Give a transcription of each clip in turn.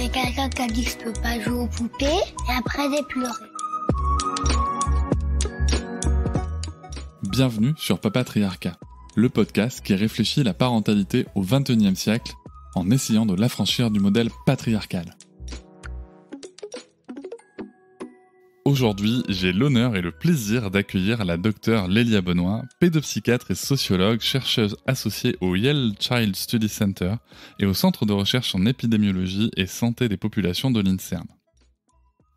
a quelqu'un qui a dit que je peux pas jouer aux poupées, et après j'ai pleuré. Bienvenue sur Papatriarcat, le podcast qui réfléchit la parentalité au XXIe siècle en essayant de l'affranchir du modèle patriarcal. Aujourd'hui, j'ai l'honneur et le plaisir d'accueillir la docteure Lélia Benoît, pédopsychiatre et sociologue, chercheuse associée au Yale Child Study Center et au Centre de recherche en épidémiologie et santé des populations de l'INSERM.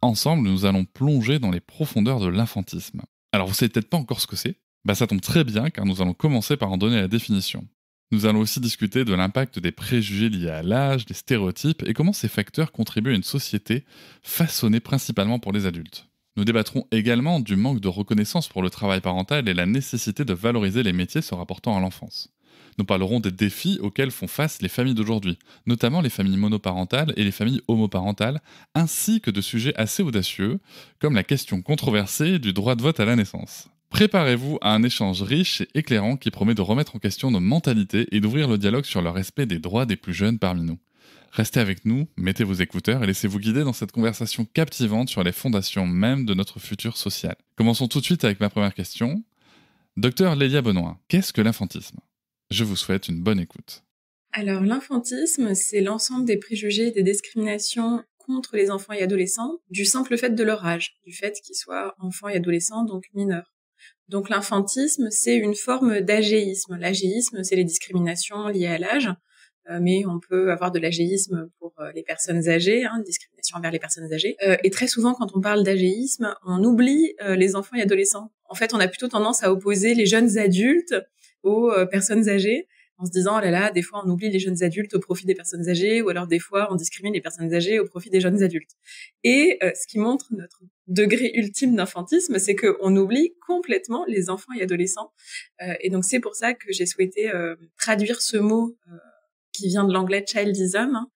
Ensemble, nous allons plonger dans les profondeurs de l'infantisme. Alors vous savez peut-être pas encore ce que c'est ? Ça tombe très bien car nous allons commencer par en donner la définition. Nous allons aussi discuter de l'impact des préjugés liés à l'âge, des stéréotypes et comment ces facteurs contribuent à une société façonnée principalement pour les adultes. Nous débattrons également du manque de reconnaissance pour le travail parental et la nécessité de valoriser les métiers se rapportant à l'enfance. Nous parlerons des défis auxquels font face les familles d'aujourd'hui, notamment les familles monoparentales et les familles homoparentales, ainsi que de sujets assez audacieux, comme la question controversée du droit de vote à la naissance. Préparez-vous à un échange riche et éclairant qui promet de remettre en question nos mentalités et d'ouvrir le dialogue sur le respect des droits des plus jeunes parmi nous. Restez avec nous, mettez vos écouteurs et laissez-vous guider dans cette conversation captivante sur les fondations même de notre futur social. Commençons tout de suite avec ma première question. Docteur Lélia Benoît, qu'est-ce que l'infantisme ? Je vous souhaite une bonne écoute. Alors l'infantisme, c'est l'ensemble des préjugés et des discriminations contre les enfants et adolescents du simple fait de leur âge, du fait qu'ils soient enfants et adolescents, donc mineurs. Donc l'infantisme, c'est une forme d'agéisme. L'agéisme, c'est les discriminations liées à l'âge, mais on peut avoir de l'agéisme pour les personnes âgées, discrimination envers les personnes âgées. Et très souvent, quand on parle d'agéisme, on oublie les enfants et adolescents. En fait, on a plutôt tendance à opposer les jeunes adultes aux personnes âgées, en se disant, oh là là, des fois on oublie les jeunes adultes au profit des personnes âgées, ou alors des fois on discrimine les personnes âgées au profit des jeunes adultes. Et ce qui montre notre degré ultime d'infantisme, c'est qu'on oublie complètement les enfants et adolescents. Et donc c'est pour ça que j'ai souhaité traduire ce mot qui vient de l'anglais childism,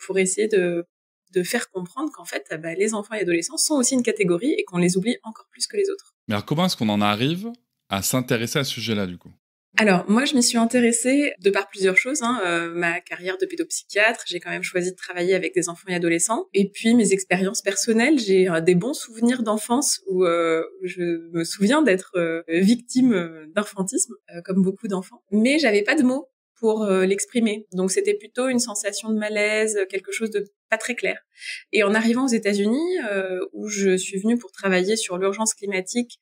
pour essayer de faire comprendre qu'en fait, les enfants et adolescents sont aussi une catégorie et qu'on les oublie encore plus que les autres. Mais alors comment est-ce qu'on en arrive à s'intéresser à ce sujet-là du coup ? Alors, moi, je m'y suis intéressée de par plusieurs choses. Ma carrière de pédopsychiatre, j'ai quand même choisi de travailler avec des enfants et adolescents. Et puis, mes expériences personnelles, j'ai des bons souvenirs d'enfance où je me souviens d'être victime d'infantisme, comme beaucoup d'enfants. Mais j'avais pas de mots pour l'exprimer. Donc, c'était plutôt une sensation de malaise, quelque chose de pas très clair. Et en arrivant aux États-Unis, où je suis venue pour travailler sur l'urgence climatique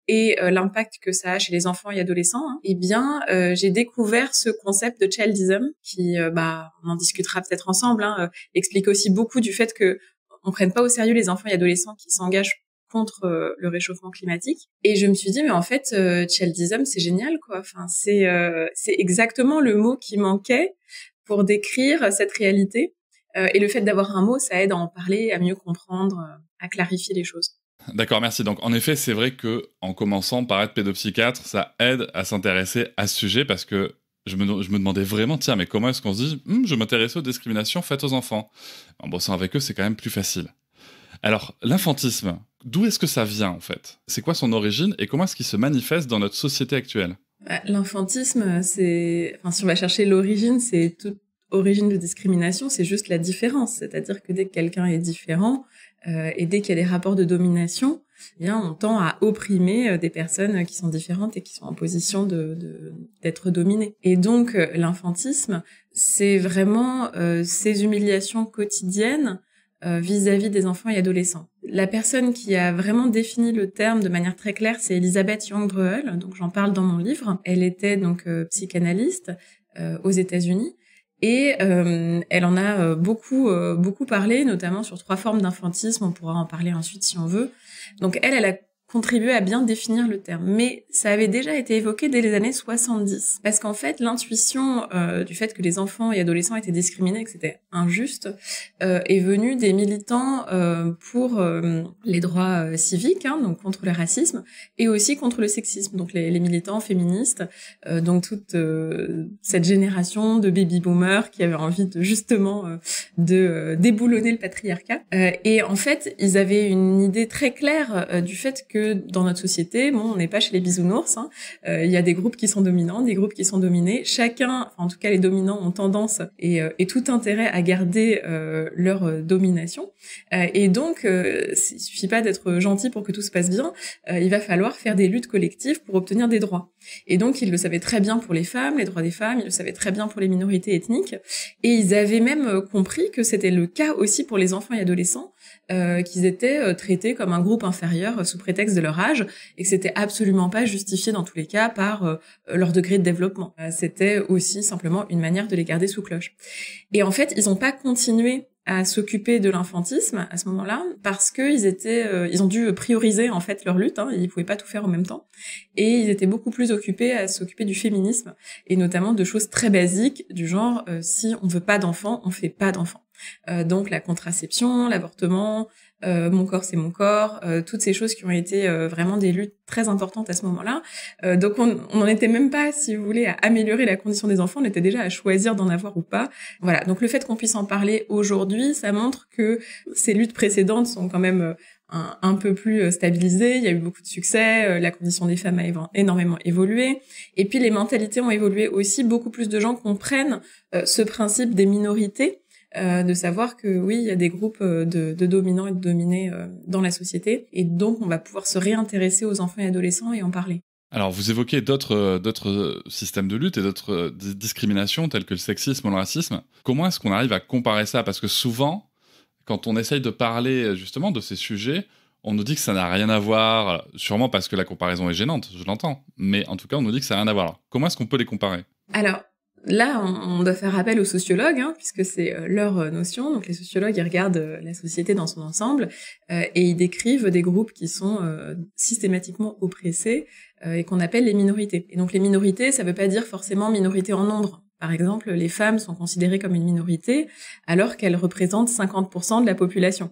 et l'impact que ça a chez les enfants et adolescents, j'ai découvert ce concept de childism qui, on en discutera peut-être ensemble, explique aussi beaucoup du fait que on prenne pas au sérieux les enfants et adolescents qui s'engagent contre le réchauffement climatique. Et je me suis dit, mais en fait, childism, c'est génial, quoi. Enfin, c'est exactement le mot qui manquait pour décrire cette réalité. Et le fait d'avoir un mot, ça aide à en parler, à mieux comprendre, à clarifier les choses. D'accord, merci. Donc, en effet, c'est vrai que en commençant par être pédopsychiatre, ça aide à s'intéresser à ce sujet parce que je me demandais vraiment, tiens, mais comment est-ce qu'on se dit, je m'intéresse aux discriminations faites aux enfants. En bossant avec eux, c'est quand même plus facile. Alors, l'infantisme, d'où est-ce que ça vient, en fait ? C'est quoi son origine et comment est-ce qu'il se manifeste dans notre société actuelle ? L'infantisme, si on va chercher l'origine, c'est toute origine de discrimination, c'est juste la différence. C'est-à-dire que dès que quelqu'un est différent, et dès qu'il y a des rapports de domination, on tend à opprimer des personnes qui sont différentes et qui sont en position d'être dominées. Et donc, l'infantisme, c'est vraiment ces humiliations quotidiennes vis-à-vis des enfants et adolescents. La personne qui a vraiment défini le terme de manière très claire, c'est Elisabeth Young-Bruehl, donc j'en parle dans mon livre. Elle était donc psychanalyste aux États-Unis. Et elle en a beaucoup parlé, notamment sur 3 formes d'infantisme. On pourra en parler ensuite si on veut. Donc elle a contribué à bien définir le terme. Mais ça avait déjà été évoqué dès les années 70. Parce qu'en fait, l'intuition du fait que les enfants et adolescents étaient discriminés, que c'était injuste, est venue des militants pour les droits civiques, donc contre le racisme, et aussi contre le sexisme. Donc les militants féministes, donc toute cette génération de baby-boomers qui avaient envie de déboulonner le patriarcat. Et en fait, ils avaient une idée très claire du fait que que dans notre société, bon, on n'est pas chez les bisounours, hein. Il y a des groupes qui sont dominants, des groupes qui sont dominés. Chacun, enfin, en tout cas les dominants ont tendance et tout intérêt à garder leur domination. Et donc, il suffit pas d'être gentil pour que tout se passe bien. Il va falloir faire des luttes collectives pour obtenir des droits. Et donc, ils le savaient très bien pour les femmes, les droits des femmes, ils le savaient très bien pour les minorités ethniques, et ils avaient même compris que c'était le cas aussi pour les enfants et adolescents, qu'ils étaient traités comme un groupe inférieur sous prétexte de leur âge, et que c'était absolument pas justifié dans tous les cas par leur degré de développement. C'était aussi simplement une manière de les garder sous cloche. Et en fait, ils n'ont pas continué à s'occuper de l'infantisme à ce moment-là parce que ils ont dû prioriser en fait leur lutte, hein, ils pouvaient pas tout faire en même temps, et ils étaient beaucoup plus occupés à s'occuper du féminisme et notamment de choses très basiques du genre si on veut pas d'enfants, on fait pas d'enfants. Donc la contraception, l'avortement, mon corps c'est mon corps, toutes ces choses qui ont été vraiment des luttes très importantes à ce moment-là. Donc on n'en était même pas, si vous voulez, à améliorer la condition des enfants, on était déjà à choisir d'en avoir ou pas. Voilà, donc le fait qu'on puisse en parler aujourd'hui, ça montre que ces luttes précédentes sont quand même un peu plus stabilisées, il y a eu beaucoup de succès, la condition des femmes a énormément évolué, et puis les mentalités ont évolué aussi, beaucoup plus de gens comprennent ce principe des minorités, de savoir que oui, il y a des groupes de dominants et de dominés dans la société, et donc on va pouvoir se réintéresser aux enfants et adolescents et en parler. Alors, vous évoquez d'autres systèmes de lutte et d'autres discriminations telles que le sexisme ou le racisme. Comment est-ce qu'on arrive à comparer ça? Parce que souvent, quand on essaye de parler justement de ces sujets, on nous dit que ça n'a rien à voir, sûrement parce que la comparaison est gênante, je l'entends, mais en tout cas, on nous dit que ça n'a rien à voir. Alors, comment est-ce qu'on peut les comparer? Alors, là, on doit faire appel aux sociologues, hein, puisque c'est leur notion. Donc les sociologues, ils regardent la société dans son ensemble et ils décrivent des groupes qui sont systématiquement oppressés et qu'on appelle les minorités. Et donc les minorités, ça veut pas dire forcément minorité en nombre. Par exemple, les femmes sont considérées comme une minorité alors qu'elles représentent 50% de la population.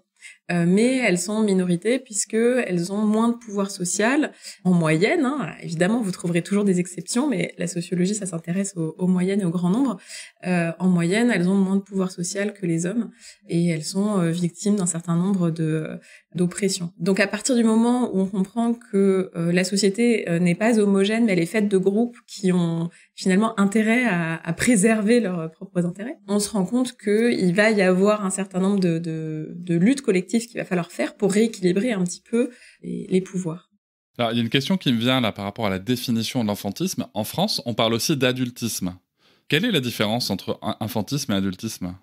Mais elles sont minorités puisque elles ont moins de pouvoir social en moyenne, hein. Évidemment, vous trouverez toujours des exceptions, mais la sociologie, ça s'intéresse aux moyennes et au grand nombre. En moyenne, elles ont moins de pouvoir social que les hommes et elles sont victimes d'un certain nombre d'oppressions. Donc, à partir du moment où on comprend que la société n'est pas homogène, mais elle est faite de groupes qui ont finalement intérêt à préserver leurs propres intérêts, on se rend compte qu'il va y avoir un certain nombre de luttes collectives qu'il va falloir faire pour rééquilibrer un petit peu les pouvoirs. Alors, il y a une question qui me vient là par rapport à la définition de l'enfantisme. En France, on parle aussi d'adultisme. Quelle est la différence entre infantisme et adultisme?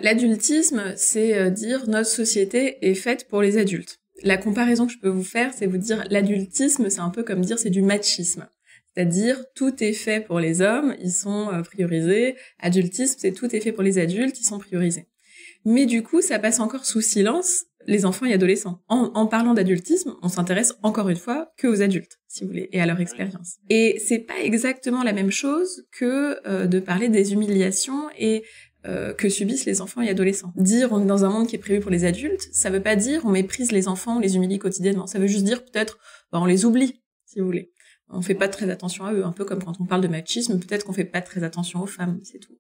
L'adultisme, c'est dire notre société est faite pour les adultes. La comparaison que je peux vous faire, c'est vous dire l'adultisme, c'est un peu comme dire c'est du machisme. C'est-à-dire, tout est fait pour les hommes, ils sont priorisés. Adultisme, c'est tout est fait pour les adultes, ils sont priorisés. Mais du coup, ça passe encore sous silence les enfants et adolescents. En parlant d'adultisme, on s'intéresse encore une fois que aux adultes, si vous voulez, et à leur expérience. Et c'est pas exactement la même chose que de parler des humiliations et que subissent les enfants et adolescents. Dire on est dans un monde qui est prévu pour les adultes, ça veut pas dire on méprise les enfants, on les humilie quotidiennement. Ça veut juste dire peut-être on les oublie, si vous voulez. On fait pas très attention à eux, un peu comme quand on parle de machisme, peut-être qu'on fait pas très attention aux femmes, c'est tout.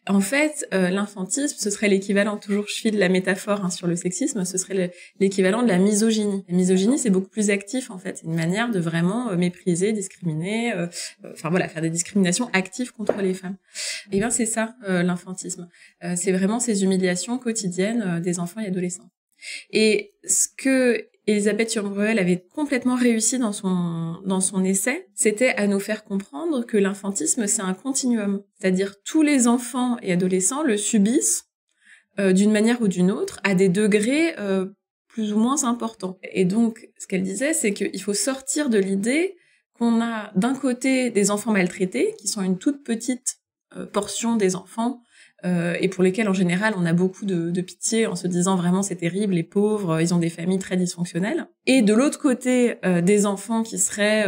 En fait, l'infantisme, ce serait l'équivalent, toujours je file la métaphore sur le sexisme, ce serait l'équivalent de la misogynie. La misogynie, c'est beaucoup plus actif, en fait. C'est une manière de vraiment mépriser, discriminer, faire des discriminations actives contre les femmes. Et bien, c'est ça, l'infantisme. C'est vraiment ces humiliations quotidiennes des enfants et adolescents. Et ce que Elisabeth Young-Ruel avait complètement réussi dans son essai, c'était à nous faire comprendre que l'infantisme, c'est un continuum. C'est-à-dire tous les enfants et adolescents le subissent d'une manière ou d'une autre, à des degrés plus ou moins importants. Et donc, ce qu'elle disait, c'est qu'il faut sortir de l'idée qu'on a d'un côté des enfants maltraités, qui sont une toute petite portion des enfants, et pour lesquels en général on a beaucoup de pitié en se disant vraiment c'est terrible, les pauvres, ils ont des familles très dysfonctionnelles. Et de l'autre côté, des enfants qui seraient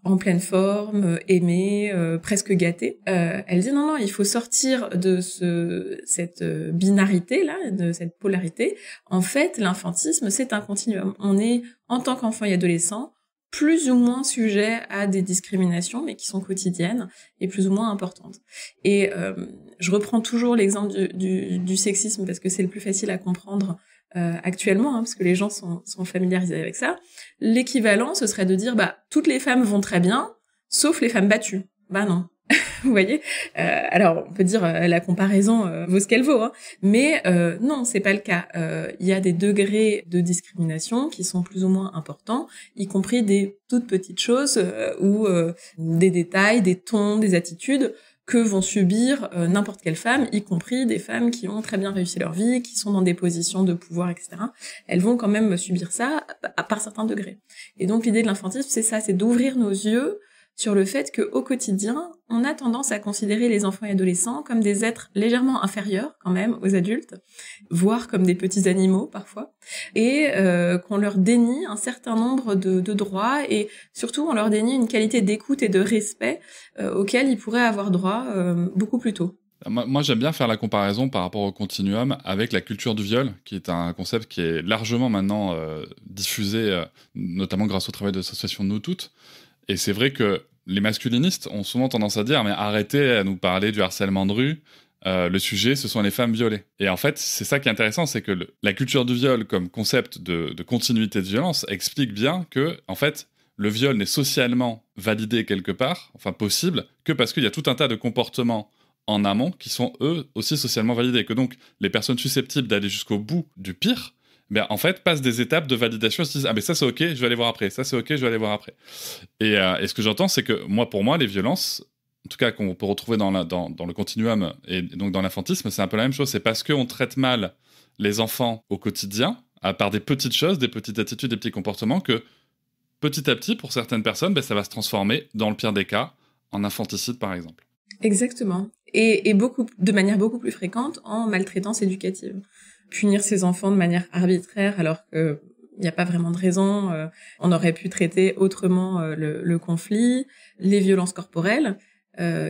en pleine forme, aimés, presque gâtés. Elle dit non, il faut sortir de cette binarité-là, de cette polarité. En fait, l'infantisme, c'est un continuum. On est, en tant qu'enfant et adolescent, plus ou moins sujet à des discriminations, mais qui sont quotidiennes et plus ou moins importantes. Et je reprends toujours l'exemple du sexisme parce que c'est le plus facile à comprendre actuellement, parce que les gens sont familiarisés avec ça. L'équivalent, ce serait de dire, toutes les femmes vont très bien, sauf les femmes battues. Non. Vous voyez, alors on peut dire la comparaison vaut ce qu'elle vaut, hein, mais non, c'est pas le cas. Il y a des degrés de discrimination qui sont plus ou moins importants, y compris des toutes petites choses ou des détails, des tons, des attitudes que vont subir n'importe quelle femme, y compris des femmes qui ont très bien réussi leur vie, qui sont dans des positions de pouvoir, etc. Elles vont quand même subir ça par certains degrés. Et donc l'idée de l'infantisme, c'est ça, c'est d'ouvrir nos yeux sur le fait qu'au quotidien, on a tendance à considérer les enfants et adolescents comme des êtres légèrement inférieurs quand même aux adultes, voire comme des petits animaux parfois, et qu'on leur dénie un certain nombre de droits, et surtout on leur dénie une qualité d'écoute et de respect auquel ils pourraient avoir droit beaucoup plus tôt. Moi, j'aime bien faire la comparaison par rapport au continuum avec la culture du viol, qui est un concept qui est largement maintenant diffusé, notamment grâce au travail de l'association Nous Toutes. Et c'est vrai que les masculinistes ont souvent tendance à dire « mais arrêtez à nous parler du harcèlement de rue, le sujet, ce sont les femmes violées ». Et en fait, c'est ça qui est intéressant, c'est que la culture du viol comme concept de continuité de violence explique bien que, en fait, le viol n'est socialement validé quelque part, enfin possible, que parce qu'il y a tout un tas de comportements en amont qui sont eux aussi socialement validés. Que donc, les personnes susceptibles d'aller jusqu'au bout du pire, en fait, passent des étapes de validation et se disent « ah mais ça c'est ok, je vais aller voir après, ça c'est ok, je vais aller voir après ». Et ce que j'entends, c'est que pour moi, les violences, en tout cas qu'on peut retrouver dans le continuum et donc dans l'infantisme, c'est un peu la même chose. C'est parce qu'on traite mal les enfants au quotidien, à part des petites choses, des petites attitudes, des petits comportements, que petit à petit, pour certaines personnes, ça va se transformer, dans le pire des cas, en infanticide par exemple. Exactement. Et de manière beaucoup plus fréquente en maltraitance éducative. Punir ses enfants de manière arbitraire alors que il n'y a pas vraiment de raison. On aurait pu traiter autrement le conflit, les violences corporelles,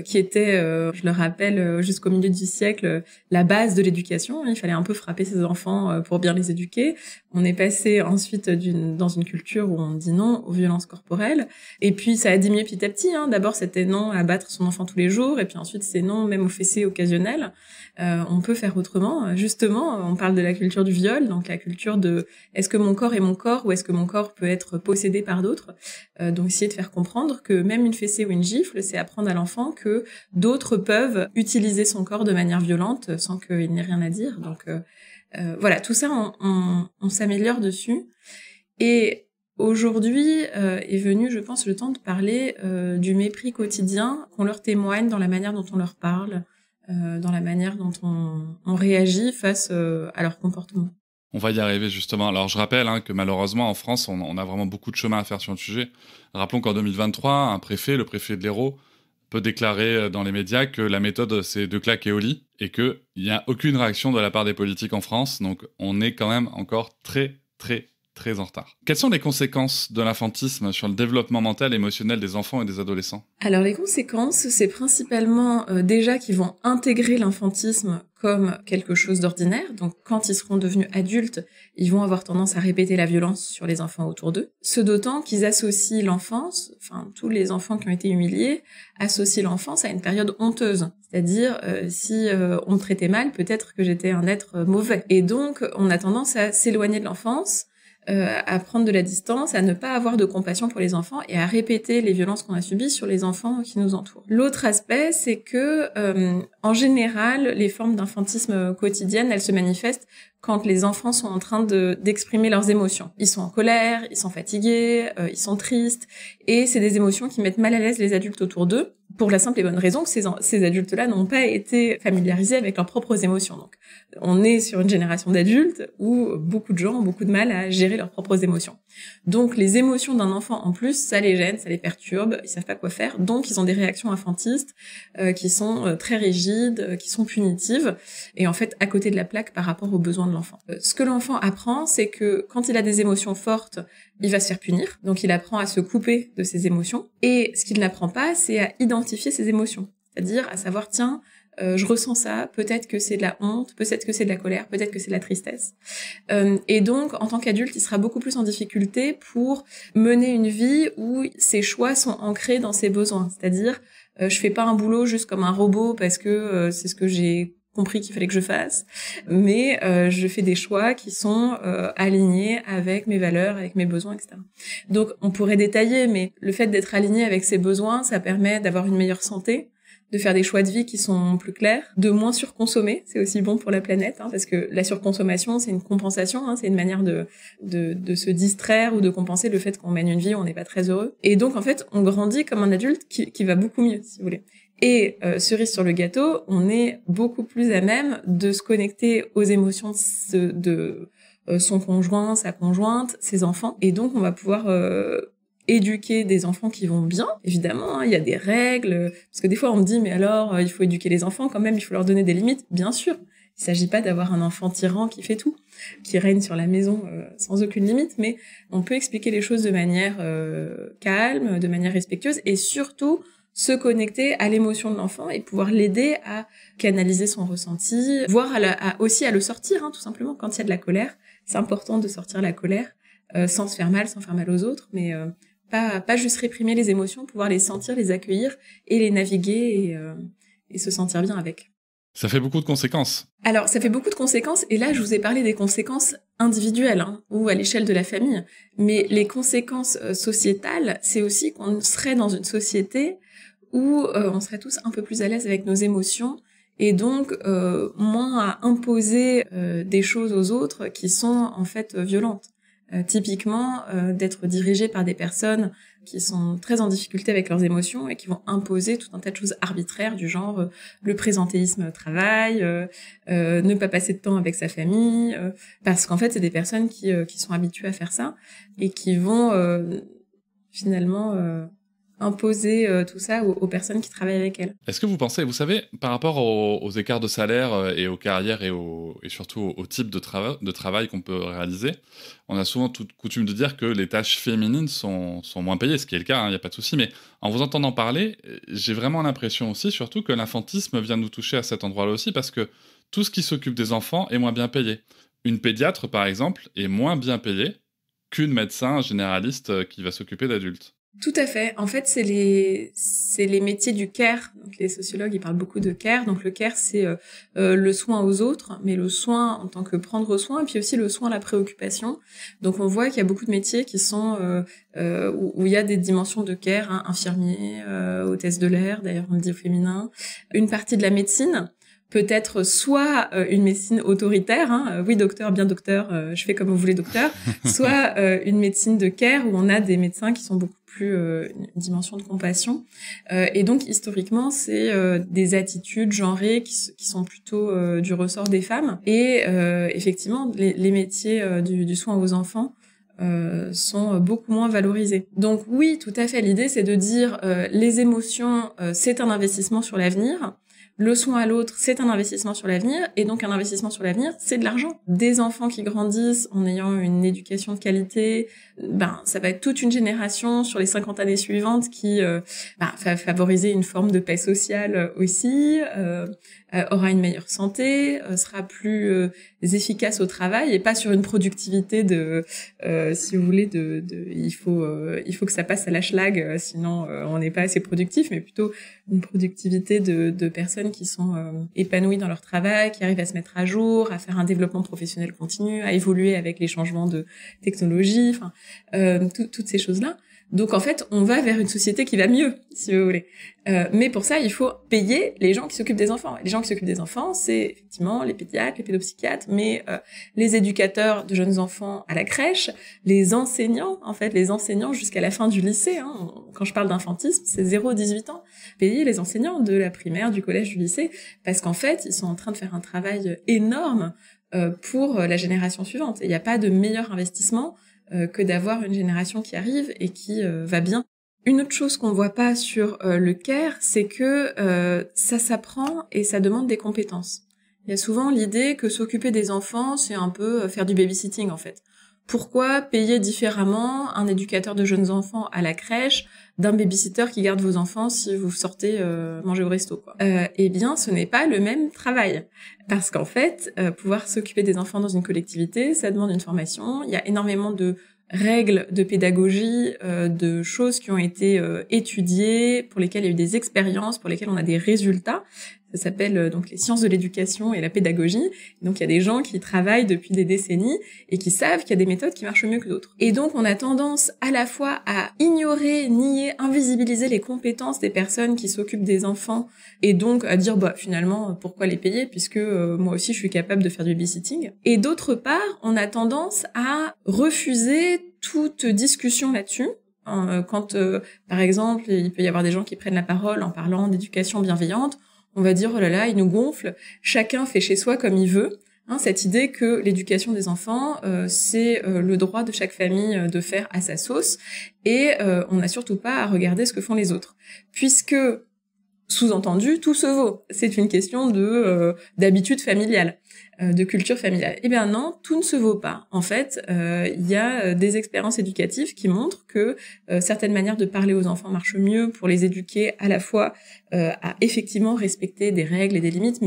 qui étaient, je le rappelle, jusqu'au milieu du siècle, la base de l'éducation. Il fallait un peu frapper ses enfants pour bien les éduquer. On est passé ensuite dans une culture où on dit non aux violences corporelles. Et puis ça a diminué petit à petit. D'abord c'était non à battre son enfant tous les jours, et puis ensuite c'est non même aux fessées occasionnelles. On peut faire autrement. Justement, on parle de la culture du viol, donc la culture de est-ce que mon corps est mon corps ou est-ce que mon corps peut être possédé par d'autres. Donc essayer de faire comprendre que même une fessée ou une gifle, c'est apprendre à l'enfant que d'autres peuvent utiliser son corps de manière violente sans qu'il n'ait rien à dire. Donc voilà, tout ça, on s'améliore dessus. Et aujourd'hui est venu, je pense, le temps de parler du mépris quotidien qu'on leur témoigne dans la manière dont on leur parle, dans la manière dont on réagit face à leur comportement. On va y arriver justement. Alors je rappelle que malheureusement en France, on a vraiment beaucoup de chemin à faire sur le sujet. Rappelons qu'en 2023, le préfet de l'Hérault, peut déclarer dans les médias que la méthode c'est 2 claques et au lit, et qu'il n'y a aucune réaction de la part des politiques en France. Donc on est quand même encore très très très en retard. Quelles sont les conséquences de l'infantisme sur le développement mental et émotionnel des enfants et des adolescents ? Alors les conséquences, c'est principalement déjà qu'ils vont intégrer l'infantisme comme quelque chose d'ordinaire. Donc quand ils seront devenus adultes, ils vont avoir tendance à répéter la violence sur les enfants autour d'eux. Ce d'autant qu'ils associent l'enfance, enfin tous les enfants qui ont été humiliés, associent l'enfance à une période honteuse. C'est-à-dire, si on me traitait mal, peut-être que j'étais un être mauvais. Et donc on a tendance à s'éloigner de l'enfance, à prendre de la distance, à ne pas avoir de compassion pour les enfants et à répéter les violences qu'on a subies sur les enfants qui nous entourent. L'autre aspect, c'est que en général, les formes d'infantisme quotidiennes, elles se manifestent quand les enfants sont en train d'exprimer leurs émotions. Ils sont en colère, ils sont fatigués, ils sont tristes, et c'est des émotions qui mettent mal à l'aise les adultes autour d'eux, pour la simple et bonne raison que ces adultes-là n'ont pas été familiarisés avec leurs propres émotions. Donc, on est sur une génération d'adultes où beaucoup de gens ont beaucoup de mal à gérer leurs propres émotions. Donc, les émotions d'un enfant, en plus, ça les gêne, ça les perturbe, ils savent pas quoi faire, donc ils ont des réactions infantistes qui sont très rigides, qui sont punitives, et en fait, à côté de la plaque par rapport aux besoins de l'enfant. Ce que l'enfant apprend, c'est que quand il a des émotions fortes, il va se faire punir, donc il apprend à se couper de ses émotions, et ce qu'il n'apprend pas, c'est à identifier ses émotions, c'est-à-dire à savoir, tiens, je ressens ça, peut-être que c'est de la honte, peut-être que c'est de la colère, peut-être que c'est de la tristesse. Et donc, en tant qu'adulte, il sera beaucoup plus en difficulté pour mener une vie où ses choix sont ancrés dans ses besoins, c'est-à-dire, je fais pas un boulot juste comme un robot parce que c'est ce que j'ai compris qu'il fallait que je fasse, mais je fais des choix qui sont alignés avec mes valeurs, avec mes besoins, etc. Donc on pourrait détailler, mais le fait d'être aligné avec ses besoins, ça permet d'avoir une meilleure santé, de faire des choix de vie qui sont plus clairs, de moins surconsommer, c'est aussi bon pour la planète, parce que la surconsommation, c'est une compensation, c'est une manière de se distraire ou de compenser le fait qu'on mène une vie où on n'est pas très heureux. Et donc, en fait, on grandit comme un adulte qui va beaucoup mieux, si vous voulez. Et cerise sur le gâteau, on est beaucoup plus à même de se connecter aux émotions de son conjoint, sa conjointe, ses enfants. Et donc, on va pouvoir éduquer des enfants qui vont bien, évidemment, il y a des règles, parce que des fois on me dit mais alors il faut éduquer les enfants quand même, il faut leur donner des limites, bien sûr. Il s'agit pas d'avoir un enfant tyran qui fait tout, qui règne sur la maison sans aucune limite, mais on peut expliquer les choses de manière calme, de manière respectueuse, et surtout se connecter à l'émotion de l'enfant et pouvoir l'aider à canaliser son ressenti, voire aussi à le sortir, tout simplement, quand il y a de la colère. C'est important de sortir la colère, sans se faire mal, sans faire mal aux autres, mais pas juste réprimer les émotions, pouvoir les sentir, les accueillir et les naviguer et se sentir bien avec. Ça fait beaucoup de conséquences. Alors, ça fait beaucoup de conséquences, et là, je vous ai parlé des conséquences individuelles, ou à l'échelle de la famille. Mais les conséquences sociétales, c'est aussi qu'on serait dans une société où on serait tous un peu plus à l'aise avec nos émotions, et donc moins à imposer des choses aux autres qui sont en fait violentes. Typiquement, d'être dirigé par des personnes qui sont très en difficulté avec leurs émotions et qui vont imposer tout un tas de choses arbitraires du genre le présentéisme au travail, ne pas passer de temps avec sa famille, parce qu'en fait c'est des personnes qui sont habituées à faire ça et qui vont finalement imposer tout ça aux personnes qui travaillent avec elles. Est-ce que vous pensez, vous savez, par rapport aux écarts de salaire et aux carrières et surtout au type de travail qu'on peut réaliser, on a souvent toute coutume de dire que les tâches féminines sont moins payées, ce qui est le cas, il n'y a pas de souci, mais en vous entendant parler, j'ai vraiment l'impression aussi, surtout que l'infantisme vient nous toucher à cet endroit-là aussi, parce que tout ce qui s'occupe des enfants est moins bien payé. Une pédiatre, par exemple, est moins bien payée qu'une médecin généraliste qui va s'occuper d'adultes. Tout à fait. En fait, c'est les métiers du care. Donc, les sociologues, ils parlent beaucoup de care. Donc, le care, c'est le soin aux autres, mais le soin en tant que prendre soin, et puis aussi le soin à la préoccupation. Donc, on voit qu'il y a beaucoup de métiers qui sont où il y a des dimensions de care, infirmier, hôtesse de l'air, d'ailleurs on le dit au féminin. Une partie de la médecine, peut-être soit une médecine autoritaire, oui docteur, bien docteur, je fais comme vous voulez docteur, soit une médecine de care où on a des médecins qui sont beaucoup plus une dimension de compassion. Et donc historiquement, c'est des attitudes genrées qui sont plutôt du ressort des femmes. Et effectivement, les métiers du soin aux enfants sont beaucoup moins valorisés. Donc oui, tout à fait, l'idée c'est de dire les émotions, c'est un investissement sur l'avenir. Le soin à l'autre, c'est un investissement sur l'avenir, et donc un investissement sur l'avenir, c'est de l'argent. Des enfants qui grandissent en ayant une éducation de qualité, ça va être toute une génération sur les 50 années suivantes qui va favoriser une forme de paix sociale aussi, aura une meilleure santé, sera plus efficace au travail et pas sur une productivité de, si vous voulez, il faut que ça passe à la schlag, sinon on n'est pas assez productif, mais plutôt une productivité de personnes qui sont épanouies dans leur travail, qui arrivent à se mettre à jour, à faire un développement professionnel continu, à évoluer avec les changements de technologie, toutes ces choses-là. Donc en fait, on va vers une société qui va mieux, si vous voulez. Mais pour ça, il faut payer les gens qui s'occupent des enfants. Les gens qui s'occupent des enfants, c'est effectivement les pédiatres, les pédopsychiatres, mais les éducateurs de jeunes enfants à la crèche, les enseignants jusqu'à la fin du lycée. Quand je parle d'infantisme, c'est 0-18 ans. Payer les enseignants de la primaire, du collège, du lycée, parce qu'en fait, ils sont en train de faire un travail énorme pour la génération suivante. Et il n'y a pas de meilleur investissement que d'avoir une génération qui arrive et qui va bien. Une autre chose qu'on voit pas sur le care, c'est que ça s'apprend et ça demande des compétences. Il y a souvent l'idée que s'occuper des enfants, c'est un peu faire du babysitting en fait. Pourquoi payer différemment un éducateur de jeunes enfants à la crèche d'un babysitter qui garde vos enfants si vous sortez manger au resto, quoi. Eh bien, ce n'est pas le même travail. Parce qu'en fait, pouvoir s'occuper des enfants dans une collectivité, ça demande une formation. Il y a énormément de règles de pédagogie, de choses qui ont été étudiées, pour lesquelles il y a eu des expériences, pour lesquelles on a des résultats. Ça s'appelle donc les sciences de l'éducation et la pédagogie. Donc il y a des gens qui travaillent depuis des décennies et qui savent qu'il y a des méthodes qui marchent mieux que d'autres. Et donc on a tendance à la fois à ignorer, nier, invisibiliser les compétences des personnes qui s'occupent des enfants et donc à dire finalement pourquoi les payer puisque moi aussi je suis capable de faire du babysitting. Et d'autre part, on a tendance à refuser toute discussion là-dessus. Quand, par exemple, il peut y avoir des gens qui prennent la parole en parlant d'éducation bienveillante, on va dire, oh là là, il nous gonfle, chacun fait chez soi comme il veut. Cette idée que l'éducation des enfants, c'est le droit de chaque famille de faire à sa sauce, et on n'a surtout pas à regarder ce que font les autres. Puisque, sous-entendu, tout se vaut. C'est une question d'habitude familiale, de culture familiale. Eh bien non, tout ne se vaut pas. En fait, il y a des expériences éducatives qui montrent que certaines manières de parler aux enfants marchent mieux pour les éduquer à la fois à effectivement respecter des règles et des limites,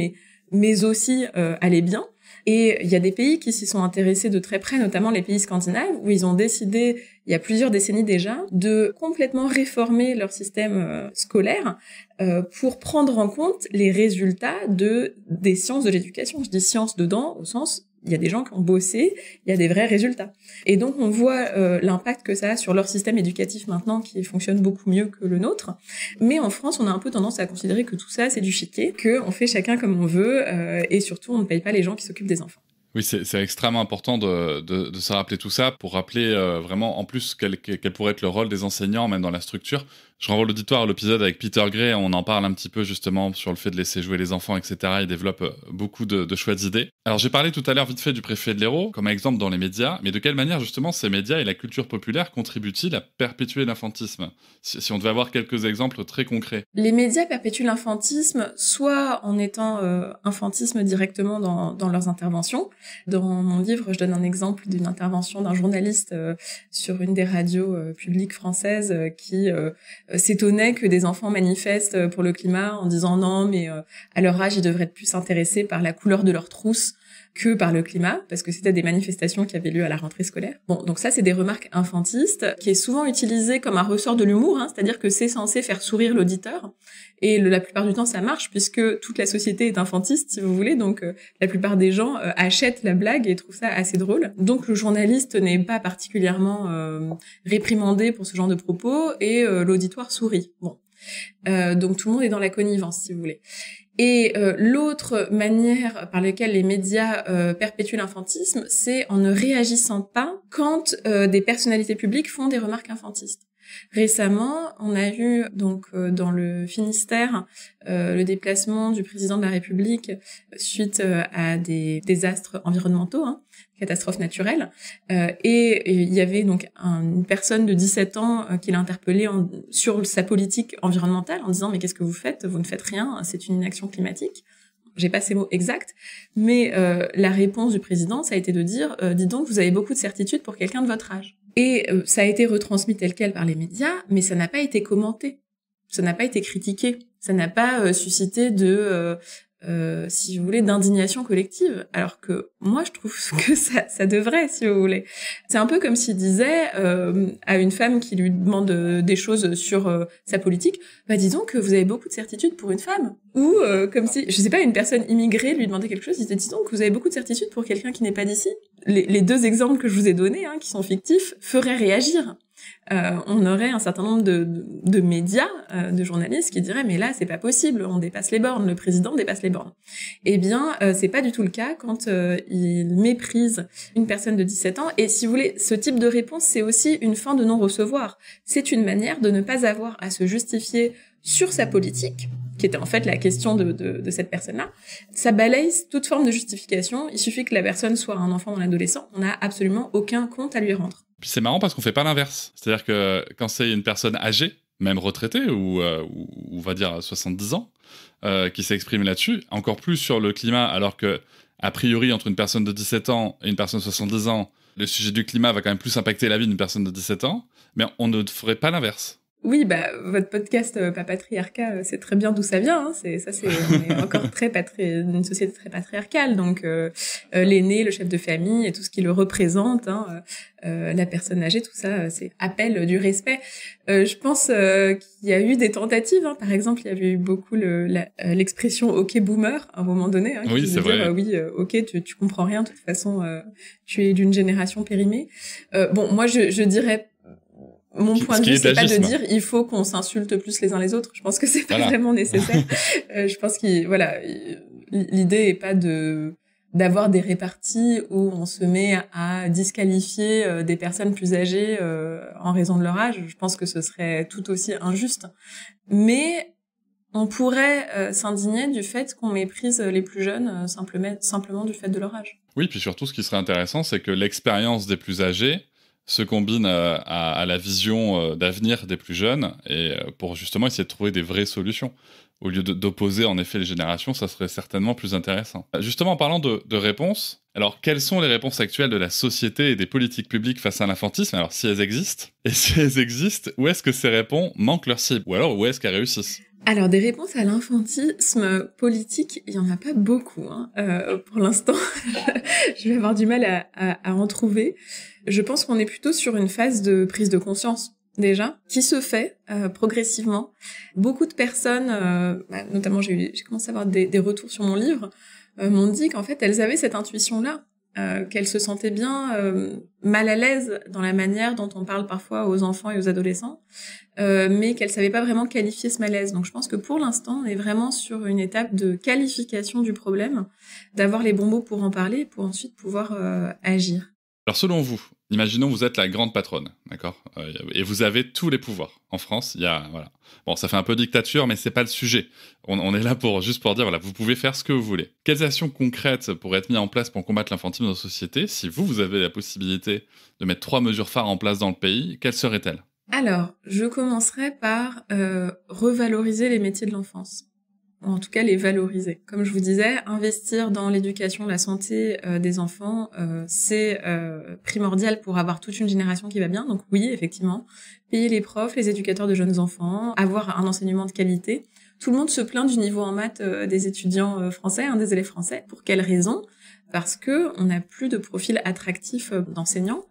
mais aussi aller bien. Et il y a des pays qui s'y sont intéressés de très près, notamment les pays scandinaves, où ils ont décidé, il y a plusieurs décennies déjà, de complètement réformer leur système scolaire pour prendre en compte les résultats des sciences de l'éducation. Je dis sciences dedans, au sens, il y a des gens qui ont bossé, il y a des vrais résultats. Et donc on voit l'impact que ça a sur leur système éducatif maintenant, qui fonctionne beaucoup mieux que le nôtre. Mais en France, on a un peu tendance à considérer que tout ça, c'est du chiquet, qu'on fait chacun comme on veut, et surtout, on ne paye pas les gens qui s'occupent des enfants. Oui, c'est extrêmement important de se rappeler tout ça pour rappeler vraiment, en plus, quel pourrait être le rôle des enseignants, même dans la structure. Je renvoie l'auditoire à l'épisode avec Peter Gray, on en parle un petit peu justement sur le fait de laisser jouer les enfants, etc. Il développe beaucoup de chouettes idées. Alors j'ai parlé tout à l'heure vite fait du préfet de l'Hérault, comme exemple dans les médias, mais de quelle manière justement ces médias et la culture populaire contribuent-ils à perpétuer l'infantisme, si on devait avoir quelques exemples très concrets? Les médias perpétuent l'infantisme, soit en étant infantisme directement dans leurs interventions. Dans mon livre, je donne un exemple d'une intervention d'un journaliste sur une des radios publiques françaises qui s'étonnait que des enfants manifestent pour le climat en disant non, mais à leur âge, ils devraient être plus intéressés par la couleur de leur trousse que par le climat, parce que c'était des manifestations qui avaient lieu à la rentrée scolaire. Bon, donc ça, c'est des remarques infantistes, qui est souvent utilisé comme un ressort de l'humour, c'est-à-dire que c'est censé faire sourire l'auditeur, et la plupart du temps, ça marche, puisque toute la société est infantiste, si vous voulez, donc la plupart des gens achètent la blague et trouvent ça assez drôle. Donc le journaliste n'est pas particulièrement réprimandé pour ce genre de propos, et l'auditoire sourit. Bon. Donc tout le monde est dans la connivence, si vous voulez. Et l'autre manière par laquelle les médias perpétuent l'infantisme, c'est en ne réagissant pas quand des personnalités publiques font des remarques infantistes. Récemment, on a eu donc dans le Finistère le déplacement du président de la République suite à des désastres environnementaux, catastrophes naturelles, et il y avait donc une personne de 17 ans qui l'a interpellé sur sa politique environnementale en disant mais qu'est-ce que vous faites? Vous ne faites rien, c'est une inaction climatique. J'ai pas ces mots exacts, mais la réponse du président, ça a été de dire dis donc, vous avez beaucoup de certitudes pour quelqu'un de votre âge. Et ça a été retransmis tel quel par les médias, mais ça n'a pas été commenté, ça n'a pas été critiqué, ça n'a pas suscité si vous voulez, d'indignation collective, alors que moi je trouve que ça devrait, si vous voulez. C'est un peu comme s'il disait à une femme qui lui demande des choses sur sa politique, disons que vous avez beaucoup de certitudes pour une femme, ou comme si, je sais pas, une personne immigrée lui demandait quelque chose, il disait disons que vous avez beaucoup de certitudes pour quelqu'un qui n'est pas d'ici. Les deux exemples que je vous ai donnés, qui sont fictifs, feraient réagir. On aurait un certain nombre de médias, de journalistes qui diraient mais là c'est pas possible, on dépasse les bornes, le président dépasse les bornes. Eh bien c'est pas du tout le cas quand il méprise une personne de 17 ans, et si vous voulez, ce type de réponse c'est aussi une fin de non-recevoir. C'est une manière de ne pas avoir à se justifier sur sa politique, qui était en fait la question de cette personne-là. Ça balaye toute forme de justification, il suffit que la personne soit un enfant ou un adolescent, on n'a absolument aucun compte à lui rendre. Puis c'est marrant parce qu'on fait pas l'inverse. C'est-à-dire que quand c'est une personne âgée, même retraitée, ou on va dire 70 ans, qui s'exprime là-dessus, encore plus sur le climat, alors que, a priori, entre une personne de 17 ans et une personne de 70 ans, le sujet du climat va quand même plus impacter la vie d'une personne de 17 ans, mais on ne ferait pas l'inverse. Oui, bah votre podcast Papatriarcat, c'est très bien d'où ça vient. Hein. On est encore une société très patriarcale, donc l'aîné, le chef de famille et tout ce qui le représente, hein, la personne âgée, tout ça, c'est appel du respect. Je pense qu'il y a eu des tentatives. Hein. Par exemple, il y avait eu beaucoup l'expression OK boomer à un moment donné. Hein, oui, qui c'est veut vrai. dire, OK, tu comprends rien. De toute façon, tu es d'une génération périmée. Bon, moi, je dirais. Mon point de vue, c'est pas de dire il faut qu'on s'insulte plus les uns les autres. Je pense que c'est pas vraiment nécessaire. Je pense l'idée est pas d'avoir des réparties où on se met à disqualifier des personnes plus âgées en raison de leur âge. Je pense que ce serait tout aussi injuste. Mais on pourrait s'indigner du fait qu'on méprise les plus jeunes simplement du fait de leur âge. Oui, puis surtout, ce qui serait intéressant, c'est que l'expérience des plus âgés se combine à la vision d'avenir des plus jeunes, et pour justement essayer de trouver des vraies solutions. Au lieu d'opposer en effet les générations, ça serait certainement plus intéressant. Justement, en parlant de réponses, alors quelles sont les réponses actuelles de la société et des politiques publiques face à l'infantisme? Alors si elles existent, et si elles existent, où est-ce que ces réponses manquent leur cible? Ou alors où est-ce qu'elles réussissent? Alors, des réponses à l'infantisme politique, il y en a pas beaucoup, hein. Pour l'instant. Je vais avoir du mal à en trouver. Je pense qu'on est plutôt sur une phase de prise de conscience, déjà, qui se fait progressivement. Beaucoup de personnes, notamment j'ai commencé à avoir des retours sur mon livre, m'ont dit qu'en fait, elles avaient cette intuition-là. Qu'elles se sentaient bien mal à l'aise dans la manière dont on parle parfois aux enfants et aux adolescents, mais qu'elles savaient pas vraiment qualifier ce malaise. Donc je pense que pour l'instant, on est vraiment sur une étape de qualification du problème, d'avoir les bons mots pour en parler, pour ensuite pouvoir agir. Alors selon vous, imaginons vous êtes la grande patronne, d'accord, et vous avez tous les pouvoirs. En France, il y a voilà. Bon, ça fait un peu dictature, mais c'est pas le sujet. On est là juste pour dire voilà, vous pouvez faire ce que vous voulez. Quelles actions concrètes pourraient être mises en place pour combattre l'infantisme dans nos sociétés? Si vous avez la possibilité de mettre 3 mesures phares en place dans le pays, quelles seraient-elles? Alors, je commencerai par revaloriser les métiers de l'enfance. En tout cas, les valoriser. Comme je vous disais, investir dans l'éducation, la santé des enfants, c'est primordial pour avoir toute une génération qui va bien. Donc oui, effectivement, payer les profs, les éducateurs de jeunes enfants, avoir un enseignement de qualité. Tout le monde se plaint du niveau en maths des étudiants français, des élèves français. Pour quelle raison ? Parce que on n'a plus de profil attractif d'enseignants.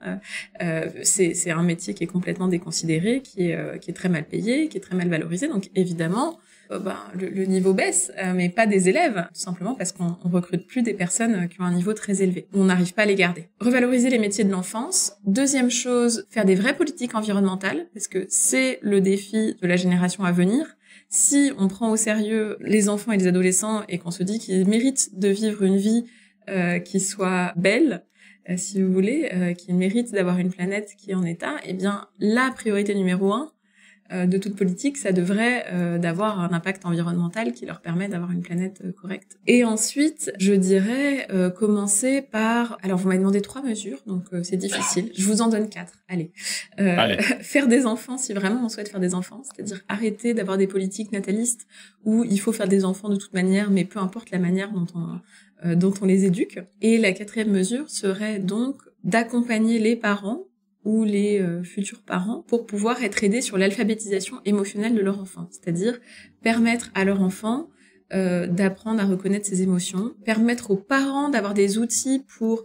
C'est un métier qui est complètement déconsidéré, qui est très mal payé, qui est très mal valorisé. Donc évidemment, le niveau baisse, mais pas des élèves, tout simplement parce qu'on recrute plus des personnes qui ont un niveau très élevé. On n'arrive pas à les garder. Revaloriser les métiers de l'enfance. Deuxième chose, faire des vraies politiques environnementales, parce que c'est le défi de la génération à venir. Si on prend au sérieux les enfants et les adolescents et qu'on se dit qu'ils méritent de vivre une vie qui soit belle, si vous voulez, qu'ils méritent d'avoir une planète qui est en état, eh bien, la priorité numéro 1 de toute politique, ça devrait d'avoir un impact environnemental qui leur permet d'avoir une planète correcte. Et ensuite, je dirais commencer par... Alors, vous m'avez demandé 3 mesures, donc c'est difficile. Je vous en donne 4. Allez. Faire des enfants, si vraiment on souhaite faire des enfants, c'est-à-dire arrêter d'avoir des politiques natalistes où il faut faire des enfants de toute manière, mais peu importe la manière dont on les éduque. Et la 4e mesure serait donc d'accompagner les parents ou les futurs parents pour pouvoir être aidés sur l'alphabétisation émotionnelle de leur enfant, c'est-à-dire permettre à leur enfant d'apprendre à reconnaître ses émotions, permettre aux parents d'avoir des outils pour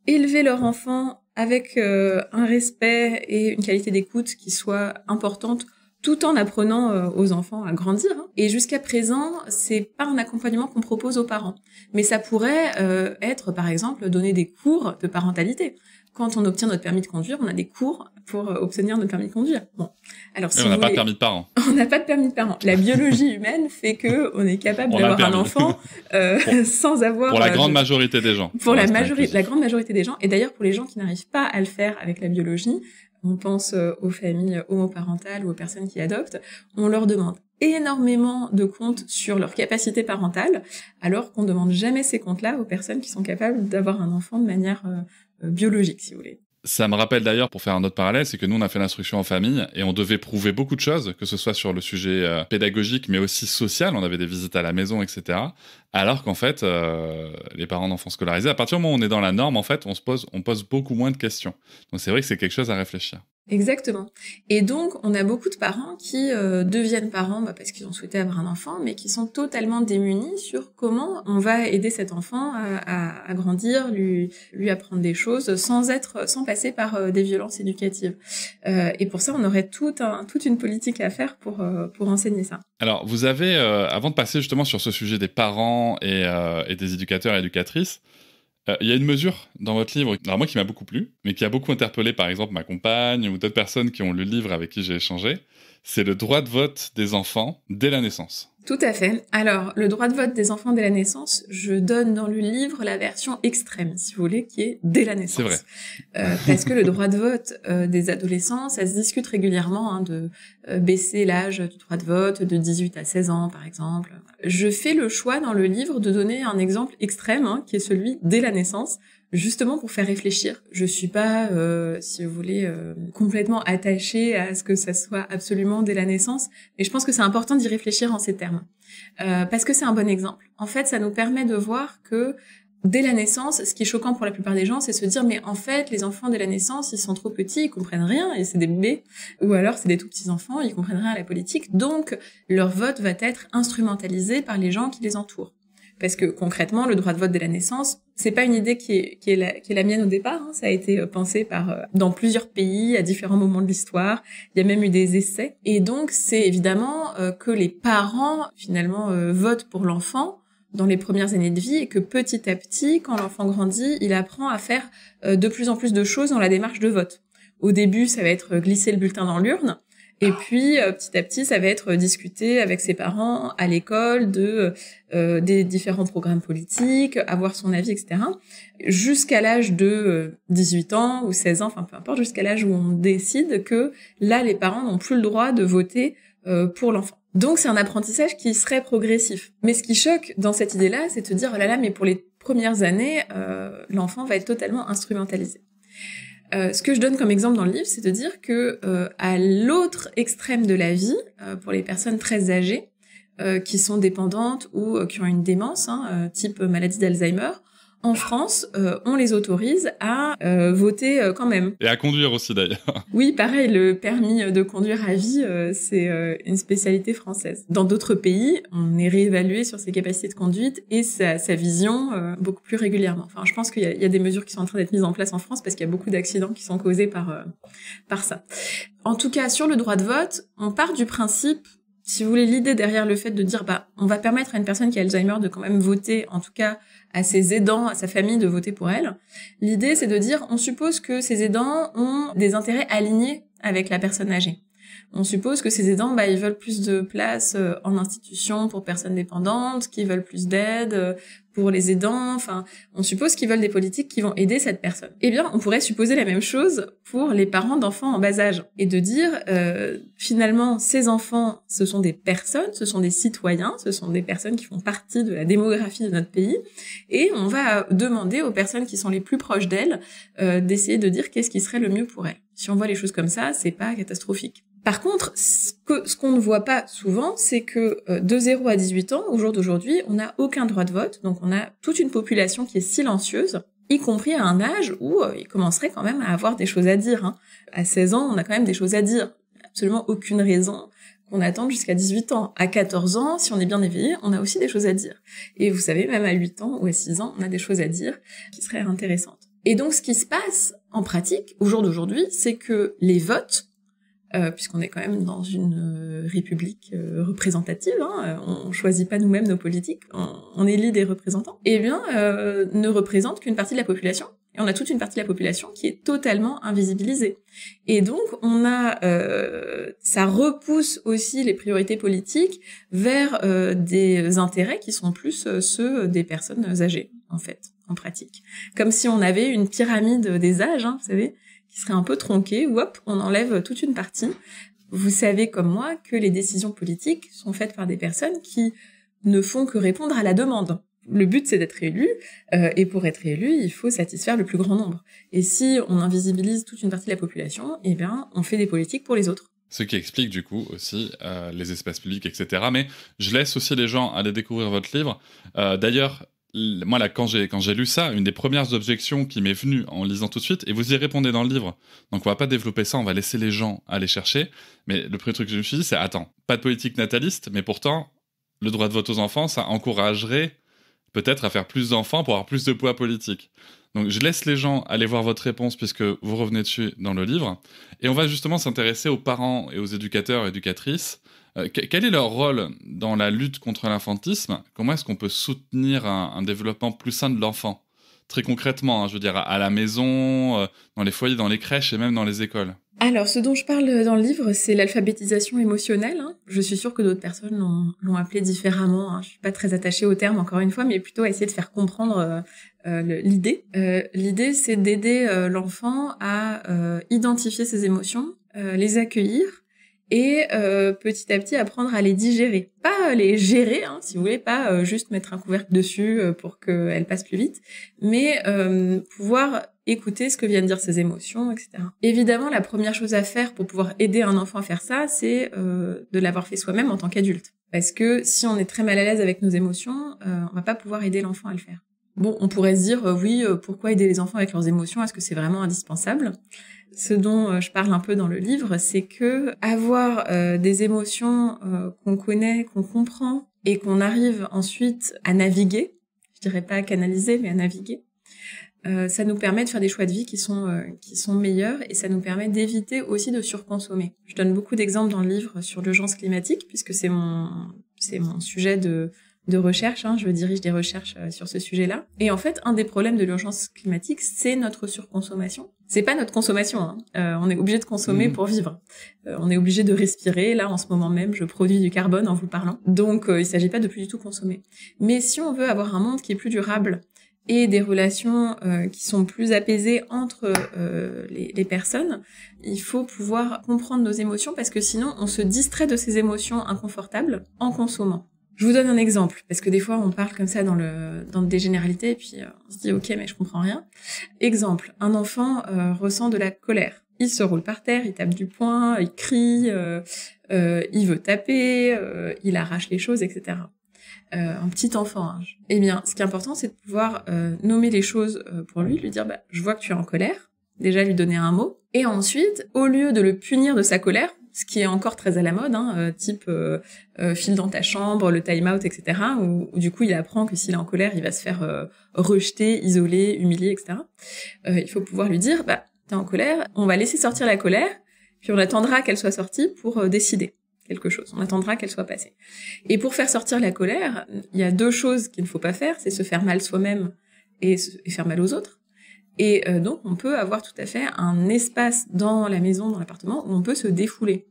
élever leur enfant avec un respect et une qualité d'écoute qui soit importante, tout en apprenant aux enfants à grandir. Et jusqu'à présent, c'est pas un accompagnement qu'on propose aux parents, mais ça pourrait être, par exemple, donner des cours de parentalité. Quand on obtient notre permis de conduire, on a des cours pour obtenir notre permis de conduire. Bon, alors si on n'a pas de permis de parent. On n'a pas de permis de parent. La biologie humaine fait que on est capable d'avoir un enfant sans avoir. Pour la grande majorité des gens. Pour la grande majorité des gens. Et d'ailleurs, pour les gens qui n'arrivent pas à le faire avec la biologie, on pense aux familles homoparentales ou aux personnes qui adoptent, on leur demande énormément de comptes sur leur capacité parentale, alors qu'on demande jamais ces comptes-là aux personnes qui sont capables d'avoir un enfant de manière biologique, si vous voulez. Ça me rappelle d'ailleurs, pour faire un autre parallèle, c'est que nous, on a fait l'instruction en famille et on devait prouver beaucoup de choses, que ce soit sur le sujet pédagogique, mais aussi social. On avait des visites à la maison, etc. Alors qu'en fait, les parents d'enfants scolarisés, à partir du moment où on est dans la norme, en fait, on pose beaucoup moins de questions. Donc c'est vrai que c'est quelque chose à réfléchir. Exactement. Et donc, on a beaucoup de parents qui deviennent parents parce qu'ils ont souhaité avoir un enfant, mais qui sont totalement démunis sur comment on va aider cet enfant à grandir, lui apprendre des choses sans passer par des violences éducatives. Et pour ça, on aurait toute une politique à faire pour enseigner ça. Alors, vous avez, avant de passer justement sur ce sujet des parents et des éducateurs et éducatrices, il y a une mesure dans votre livre, alors moi qui m'a beaucoup plu, mais qui a beaucoup interpellé par exemple ma compagne ou d'autres personnes qui ont lu le livre avec qui j'ai échangé, c'est le droit de vote des enfants dès la naissance. Tout à fait. Alors, le droit de vote des enfants dès la naissance, je donne dans le livre la version extrême, si vous voulez, qui est dès la naissance. C'est vrai. Parce que le droit de vote des adolescents, ça se discute régulièrement, de baisser l'âge du droit de vote de 18 à 16 ans, par exemple. Je fais le choix dans le livre de donner un exemple extrême, qui est celui dès la naissance, justement pour faire réfléchir. Je suis pas, si vous voulez, complètement attachée à ce que ça soit absolument dès la naissance, mais je pense que c'est important d'y réfléchir en ces termes. Parce que c'est un bon exemple. En fait, ça nous permet de voir que dès la naissance, ce qui est choquant pour la plupart des gens, c'est se dire mais en fait, les enfants dès la naissance, ils sont trop petits, ils comprennent rien, et c'est des bébés, ou alors c'est des tout petits enfants, ils comprennent rien à la politique, donc leur vote va être instrumentalisé par les gens qui les entourent. Parce que concrètement, le droit de vote dès la naissance, c'est pas une idée qui est la mienne au départ. Ça a été pensé dans plusieurs pays à différents moments de l'histoire. Il y a même eu des essais. Et donc, c'est évidemment que les parents finalement votent pour l'enfant dans les premières années de vie et que petit à petit, quand l'enfant grandit, il apprend à faire de plus en plus de choses dans la démarche de vote. Au début, ça va être glisser le bulletin dans l'urne. Et puis, petit à petit, ça va être discuter avec ses parents à l'école des différents programmes politiques, avoir son avis, etc. Jusqu'à l'âge de 18 ans ou 16 ans, enfin peu importe, jusqu'à l'âge où on décide que là, les parents n'ont plus le droit de voter pour l'enfant. Donc, c'est un apprentissage qui serait progressif. Mais ce qui choque dans cette idée-là, c'est de se dire, oh là là, mais pour les premières années, l'enfant va être totalement instrumentalisé. Ce que je donne comme exemple dans le livre, c'est de dire que à l'autre extrême de la vie, pour les personnes très âgées, qui sont dépendantes ou qui ont une démence, type maladie d'Alzheimer, en France, on les autorise à voter quand même. Et à conduire aussi d'ailleurs. Oui, pareil, le permis de conduire à vie, c'est une spécialité française. Dans d'autres pays, on est réévalué sur ses capacités de conduite et sa vision beaucoup plus régulièrement. Enfin, je pense qu'il y a des mesures qui sont en train d'être mises en place en France parce qu'il y a beaucoup d'accidents qui sont causés par ça. En tout cas, sur le droit de vote, on part du principe, si vous voulez, l'idée derrière le fait de dire on va permettre à une personne qui a Alzheimer de quand même voter, en tout cas à ses aidants, à sa famille de voter pour elle. L'idée, c'est de dire, on suppose que ces aidants ont des intérêts alignés avec la personne âgée. On suppose que ces aidants, ils veulent plus de place en institution pour personnes dépendantes, qu'ils veulent plus d'aide pour les aidants. Enfin, on suppose qu'ils veulent des politiques qui vont aider cette personne. Eh bien, on pourrait supposer la même chose pour les parents d'enfants en bas âge et de dire, finalement, ces enfants, ce sont des personnes, ce sont des citoyens, ce sont des personnes qui font partie de la démographie de notre pays, et on va demander aux personnes qui sont les plus proches d'elles d'essayer de dire qu'est-ce qui serait le mieux pour elles. Si on voit les choses comme ça, c'est pas catastrophique. Par contre, ce qu'on ne voit pas souvent, c'est que de 0 à 18 ans, au jour d'aujourd'hui, on n'a aucun droit de vote, donc on a toute une population qui est silencieuse, y compris à un âge où il commencerait quand même à avoir des choses à dire. À 16 ans, on a quand même des choses à dire. Absolument aucune raison qu'on attende jusqu'à 18 ans. À 14 ans, si on est bien éveillé, on a aussi des choses à dire. Et vous savez, même à 8 ans ou à 6 ans, on a des choses à dire qui seraient intéressantes. Et donc, ce qui se passe en pratique, au jour d'aujourd'hui, c'est que les votes, puisqu'on est quand même dans une république représentative, on choisit pas nous-mêmes nos politiques, on élit des représentants, ne représentent qu'une partie de la population. Et on a toute une partie de la population qui est totalement invisibilisée. Et donc, ça repousse aussi les priorités politiques vers des intérêts qui sont plus ceux des personnes âgées, en fait, en pratique. Comme si on avait une pyramide des âges, vous savez, qui serait un peu tronquée, où hop, on enlève toute une partie. Vous savez comme moi que les décisions politiques sont faites par des personnes qui ne font que répondre à la demande. Le but, c'est d'être élu, et pour être élu, il faut satisfaire le plus grand nombre. Et si on invisibilise toute une partie de la population, on fait des politiques pour les autres. Ce qui explique du coup aussi les espaces publics, etc. Mais je laisse aussi les gens aller découvrir votre livre. D'ailleurs, moi là, quand j'ai lu ça, une des premières objections qui m'est venue en lisant tout de suite, et vous y répondez dans le livre, donc on va pas développer ça, on va laisser les gens aller chercher. Mais le premier truc que je me suis dit, c'est attends, pas de politique nataliste, mais pourtant, le droit de vote aux enfants, ça encouragerait peut-être à faire plus d'enfants pour avoir plus de poids politique. Donc je laisse les gens aller voir votre réponse puisque vous revenez dessus dans le livre. Et on va justement s'intéresser aux parents et aux éducateurs et éducatrices. Quel est leur rôle dans la lutte contre l'infantisme? Comment est-ce qu'on peut soutenir un développement plus sain de l'enfant? Très concrètement, hein, je veux dire, à la maison, dans les foyers, dans les crèches et même dans les écoles. Alors, ce dont je parle dans le livre, c'est l'alphabétisation émotionnelle. Hein. Je suis sûre que d'autres personnes l'ont appelé différemment. Hein. Je suis pas très attachée au terme, encore une fois, mais plutôt à essayer de faire comprendre l'idée. L'idée, c'est d'aider l'enfant à identifier ses émotions, les accueillir et petit à petit apprendre à les digérer. Pas les gérer, hein, si vous voulez, pas juste mettre un couvercle dessus pour qu'elles passent plus vite, mais pouvoir écouter ce que viennent dire ses émotions, etc. Évidemment, la première chose à faire pour pouvoir aider un enfant à faire ça, c'est de l'avoir fait soi-même en tant qu'adulte. Parce que si on est très mal à l'aise avec nos émotions, on va pas pouvoir aider l'enfant à le faire. Bon, on pourrait se dire, pourquoi aider les enfants avec leurs émotions? Est-ce que c'est vraiment indispensable? Ce dont je parle un peu dans le livre, c'est que avoir des émotions qu'on connaît, qu'on comprend, et qu'on arrive ensuite à naviguer, je dirais pas à canaliser, mais à naviguer, ça nous permet de faire des choix de vie qui sont meilleurs, et ça nous permet d'éviter aussi de surconsommer. Je donne beaucoup d'exemples dans le livre sur l'urgence climatique, puisque c'est mon sujet de recherche, hein, je dirige des recherches sur ce sujet-là. Et en fait, un des problèmes de l'urgence climatique, c'est notre surconsommation. C'est pas notre consommation, hein. On est obligé de consommer pour vivre. On est obligé de respirer. Là, en ce moment même, je produis du carbone en vous parlant. Donc, il s'agit pas de plus du tout consommer. Mais si on veut avoir un monde qui est plus durable et des relations qui sont plus apaisées entre les personnes, il faut pouvoir comprendre nos émotions, parce que sinon, on se distrait de ces émotions inconfortables en consommant. Je vous donne un exemple, parce que des fois on parle comme ça dans des généralités, et puis on se dit ok, mais je comprends rien. Exemple, un enfant ressent de la colère. Il se roule par terre, il tape du poing, il crie, il veut taper, il arrache les choses, etc. Un petit enfant. Hein. Eh bien, ce qui est important, c'est de pouvoir nommer les choses pour lui dire je vois que tu es en colère. Déjà lui donner un mot, et ensuite, au lieu de le punir de sa colère, ce qui est encore très à la mode, hein, type file dans ta chambre, le time-out, etc., où du coup il apprend que s'il est en colère, il va se faire rejeter, isoler, humilier, etc. Il faut pouvoir lui dire, t'es en colère, on va laisser sortir la colère, puis on attendra qu'elle soit sortie pour décider quelque chose. On attendra qu'elle soit passée. Et pour faire sortir la colère, il y a deux choses qu'il ne faut pas faire, c'est se faire mal soi-même et faire mal aux autres. Et donc, on peut avoir tout à fait un espace dans la maison, dans l'appartement, où on peut se défouler.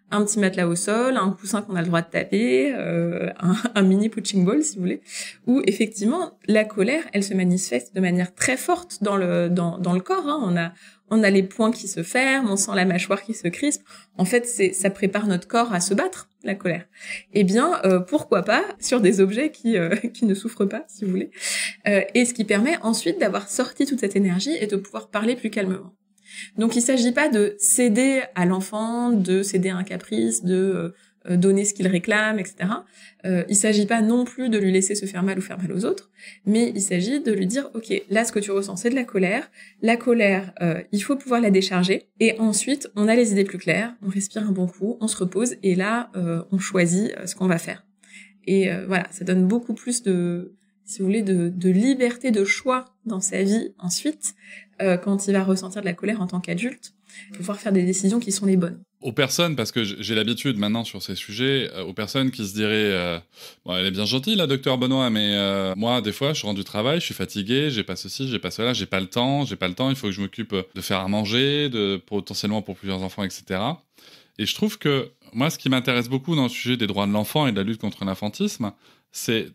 Un petit matelas au sol, un coussin qu'on a le droit de taper, un mini punching ball, si vous voulez, où effectivement, la colère, elle se manifeste de manière très forte dans le corps. Hein. On a les poings qui se ferment, on sent la mâchoire qui se crispe. En fait, ça prépare notre corps à se battre, la colère. Eh bien, pourquoi pas sur des objets qui ne souffrent pas, si vous voulez. Et ce qui permet ensuite d'avoir sorti toute cette énergie et de pouvoir parler plus calmement. Donc, il s'agit pas de céder à l'enfant, de céder à un caprice, de donner ce qu'il réclame, etc. Il s'agit pas non plus de lui laisser se faire mal ou faire mal aux autres, mais il s'agit de lui dire, ok, là, ce que tu ressens, c'est de la colère. La colère, il faut pouvoir la décharger. Et ensuite, on a les idées plus claires, on respire un bon coup, on se repose, et là, on choisit ce qu'on va faire. Et voilà, ça donne beaucoup plus si vous voulez, de liberté de choix dans sa vie ensuite, quand il va ressentir de la colère en tant qu'adulte, pouvoir faire des décisions qui sont les bonnes. Aux personnes, parce que j'ai l'habitude maintenant sur ces sujets, aux personnes qui se diraient bon, elle est bien gentille la docteur Benoît, mais moi des fois je rentre du travail, je suis fatigué, j'ai pas ceci, j'ai pas cela, j'ai pas le temps, il faut que je m'occupe de faire à manger, potentiellement pour plusieurs enfants, etc. Et je trouve que moi ce qui m'intéresse beaucoup dans le sujet des droits de l'enfant et de la lutte contre l'infantisme, c'est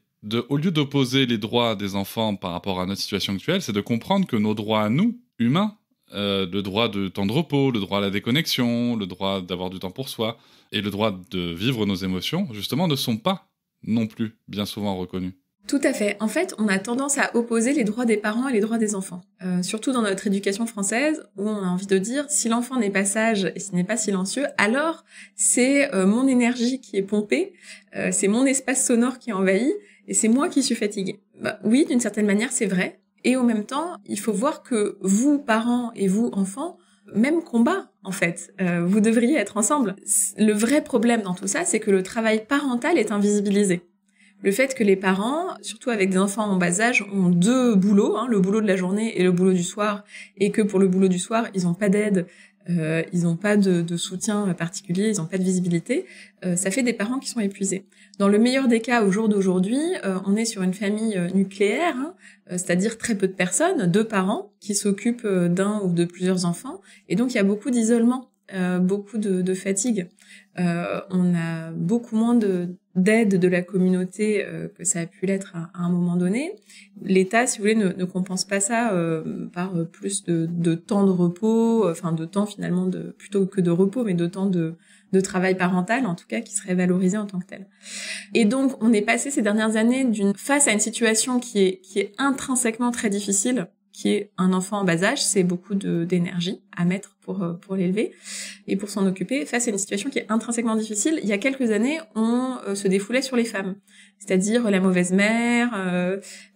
au lieu d'opposer les droits des enfants par rapport à notre situation actuelle, c'est de comprendre que nos droits à nous, humains, le droit de temps de repos, le droit à la déconnexion, le droit d'avoir du temps pour soi, et le droit de vivre nos émotions, justement, ne sont pas non plus bien souvent reconnus. Tout à fait. En fait, on a tendance à opposer les droits des parents et les droits des enfants. Surtout dans notre éducation française, où on a envie de dire, si l'enfant n'est pas sage et s'il n'est pas silencieux, alors c'est mon énergie qui est pompée, c'est mon espace sonore qui est envahi, et c'est moi qui suis fatiguée. Bah, oui, d'une certaine manière, c'est vrai. Et en même temps, il faut voir que vous, parents, et vous, enfants, même combat, en fait. Vous devriez être ensemble. Le vrai problème dans tout ça, c'est que le travail parental est invisibilisé. Le fait que les parents, surtout avec des enfants en bas âge, ont 2 boulots, le boulot de la journée et le boulot du soir, et que pour le boulot du soir, ils n'ont pas d'aide, ils n'ont pas de soutien particulier, ils n'ont pas de visibilité, ça fait des parents qui sont épuisés. Dans le meilleur des cas, au jour d'aujourd'hui, on est sur une famille nucléaire, c'est-à-dire très peu de personnes, 2 parents qui s'occupent d'un ou de plusieurs enfants, et donc il y a beaucoup d'isolement, beaucoup de fatigue. On a beaucoup moins d'aide de la communauté que ça a pu l'être à un moment donné. L'État, si vous voulez, ne compense pas ça par plus de temps de repos, enfin de temps finalement plutôt que de repos, mais de temps de travail parental, en tout cas, qui serait valorisé en tant que tel. Et donc, on est passé ces dernières années face à une situation qui est intrinsèquement très difficile, qui est un enfant en bas âge, c'est beaucoup d'énergie à mettre pour l'élever et pour s'en occuper, face à une situation qui est intrinsèquement difficile. Il y a quelques années, on se défoulait sur les femmes, c'est-à-dire la mauvaise mère,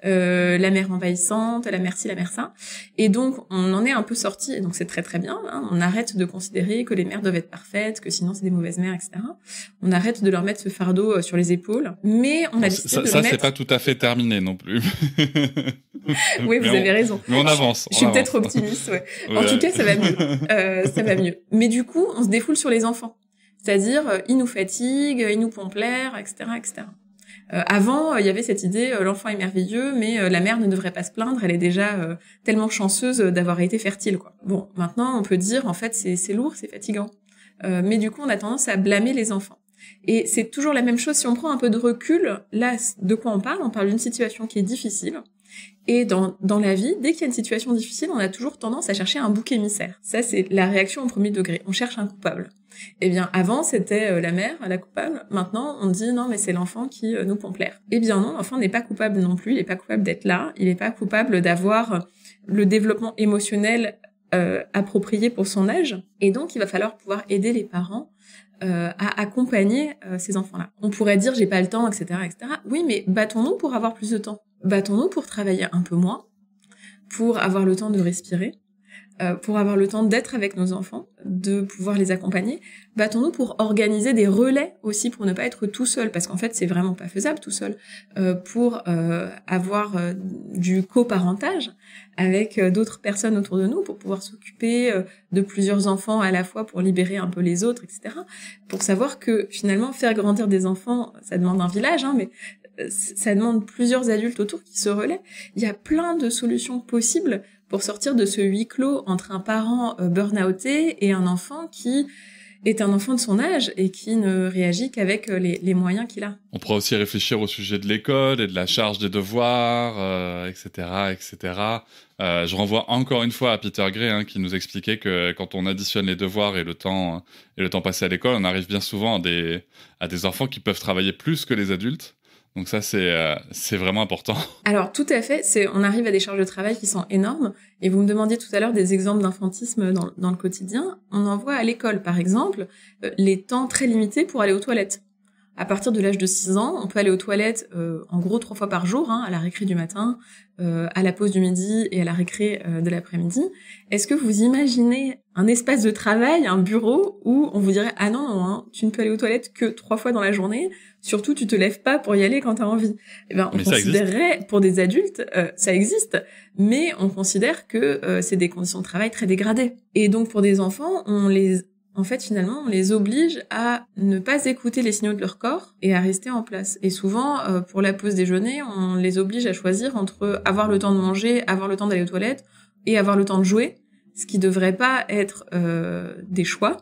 la mère envahissante, la mère ci, la mère ça. Et donc, on en est un peu sorti, et donc c'est très très bien, on arrête de considérer que les mères doivent être parfaites, que sinon c'est des mauvaises mères, etc. On arrête de leur mettre ce fardeau sur les épaules, mais on a décidé de le mettre... Ça, c'est pas tout à fait terminé non plus. Oui, vous avez raison. Mais on avance. Je suis peut-être optimiste, ouais. En tout cas, ça va mieux. Ça va mieux. Mais du coup, on se défoule sur les enfants. C'est-à-dire, ils nous fatiguent, ils nous pompent l'air, etc., etc. Avant, il y avait cette idée, l'enfant est merveilleux, mais la mère ne devrait pas se plaindre, elle est déjà tellement chanceuse d'avoir été fertile, quoi. Bon, maintenant, on peut dire, en fait, c'est lourd, c'est fatigant. Mais du coup, on a tendance à blâmer les enfants. Et c'est toujours la même chose, si on prend un peu de recul, là, de quoi on parle d'une situation qui est difficile. Et dans la vie, dès qu'il y a une situation difficile, on a toujours tendance à chercher un bouc émissaire. Ça, c'est la réaction au premier degré. On cherche un coupable. Eh bien, avant, c'était la mère, la coupable. Maintenant, on dit non, mais c'est l'enfant qui nous pompe l'air. Eh bien non, l'enfant n'est pas coupable non plus. Il n'est pas coupable d'être là. Il n'est pas coupable d'avoir le développement émotionnel approprié pour son âge. Et donc, il va falloir pouvoir aider les parents à accompagner ces enfants-là. On pourrait dire j'ai pas le temps, etc., etc. Oui, mais battons-nous pour avoir plus de temps. Battons-nous pour travailler un peu moins, pour avoir le temps de respirer, pour avoir le temps d'être avec nos enfants, de pouvoir les accompagner. Battons-nous pour organiser des relais aussi, pour ne pas être tout seul, parce qu'en fait, c'est vraiment pas faisable tout seul, pour avoir du coparentage avec d'autres personnes autour de nous, pour pouvoir s'occuper de plusieurs enfants à la fois, pour libérer un peu les autres, etc. Pour savoir que finalement, faire grandir des enfants, ça demande un village, mais ça demande plusieurs adultes autour qui se relaient. Il y a plein de solutions possibles pour sortir de ce huis clos entre un parent burn-outé et un enfant qui est un enfant de son âge et qui ne réagit qu'avec les moyens qu'il a. On pourra aussi réfléchir au sujet de l'école et de la charge des devoirs, etc., etc. Je renvoie encore une fois à Peter Gray, qui nous expliquait que quand on additionne les devoirs et le temps passé à l'école, on arrive bien souvent à des enfants qui peuvent travailler plus que les adultes. Donc ça, c'est vraiment important. Alors, tout à fait. On arrive à des charges de travail qui sont énormes. Et vous me demandiez tout à l'heure des exemples d'infantisme dans le quotidien. On en voit à l'école, par exemple, les temps très limités pour aller aux toilettes. À partir de l'âge de 6 ans, on peut aller aux toilettes en gros 3 fois par jour, à la récré du matin, à la pause du midi et à la récré de l'après-midi. Est-ce que vous imaginez un espace de travail, un bureau, où on vous dirait « Ah non, tu ne peux aller aux toilettes que 3 fois dans la journée, surtout tu te lèves pas pour y aller quand t'as envie ». Eh ben, on considérerait, pour des adultes, ça existe, mais on considère que c'est des conditions de travail très dégradées. Et donc pour des enfants, on les oblige à ne pas écouter les signaux de leur corps et à rester en place. Et souvent, pour la pause déjeuner, on les oblige à choisir entre avoir le temps de manger, avoir le temps d'aller aux toilettes et avoir le temps de jouer, ce qui devrait pas être des choix,